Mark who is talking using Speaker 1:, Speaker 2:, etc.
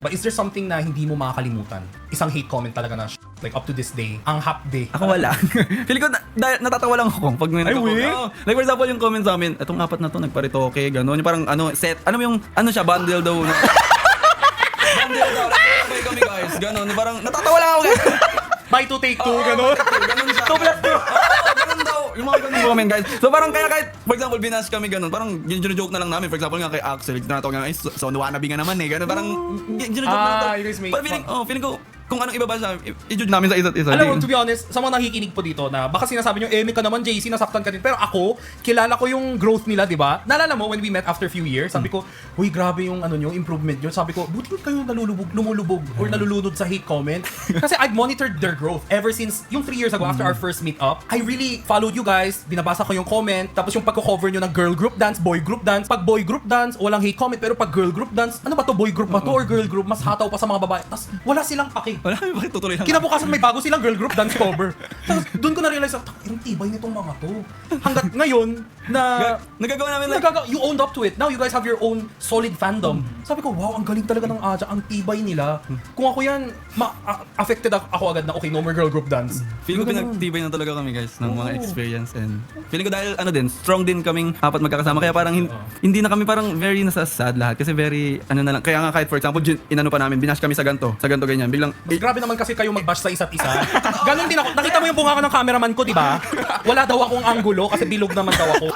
Speaker 1: But is there something na hindi mo makakalimutan? Isang hate comment talaga na like up to this day, ang hapde.
Speaker 2: Ako wala. Feeling ko natatawa lang ako pag may
Speaker 1: wait.
Speaker 2: Like for example, yung comment sa amin, etong apat na to nagparitoke, gano'n. Yung parang set, yung siya, bundle daw. Bundle daw, nagparitoke kami guys, gano'n. Parang natatawa lang ako guys.
Speaker 1: Buy to take two, gano'n.
Speaker 2: Gano'n siya. 2 plus 2. Gano'n daw. Yung mga ganun comment guys. So parang kaya kahit, for example, binash kami gano'n, parang gino-joke na lang namin. For example nga kay Axel, tinatawag nga, so wannabe nga naman eh. Gano'n, parang gino-joke na lang.
Speaker 1: You guys make
Speaker 2: But feeling ko, kung anong ibaba siya, i-judge namin sa isa't isa.
Speaker 1: Alam mo, to be honest, sa mga nakikinig po dito na baka sinasabi nyo, Emi ka naman, JC, nasaktan ka din. Pero ako, kilala ko yung growth nila, di ba? Naalala mo, when we met after a few years, sabi ko, huy, grabe yung improvement nyo. Sabi ko, buti kayo lumulubog or nalulunod sa hate comment. Kasi I've monitored their growth ever since, yung 3 years ago, after our first meet up. I really followed you guys, binabasa ko yung comment, tapos yung pagko-cover nyo ng girl group dance, boy group dance. Pag boy group dance, walang hate comment, pero pag girl group dance, ano ba to, boy group ba to or girl group? Mas hataw pa sa mga babae. Tapos wala silang paki.
Speaker 2: Wala kami bakit tutuloy lang.
Speaker 1: Kinabukasan may bago silang girl group dance cover. Tapos doon ko na-realize, yung tibay nitong mga to. Hanggat ngayon na
Speaker 2: nagagawa namin
Speaker 1: you owned up to it. Now you guys have your own solid fandom. Sabi ko, wow, ang galing talaga ng Aja. Ang tibay nila. Kung ako yan, affected ako agad na, okay, no more girl group dance.
Speaker 2: Feeling ko pinagtibay na talaga kami guys ng mga experience and feeling ko dahil strong din kaming apat magkakasama kaya parang hindi na kami parang very nasasad lahat kasi very na lang kaya nga kahit for example inano pa namin binash kami sa ganto ganyan biglang
Speaker 1: grabe naman kasi kayo mag-bash sa isa't isa. Ganon din ako. Nakita mo yung bunga ko ng cameraman ko, di ba? Wala daw akong anggulo kasi bilog naman daw ako.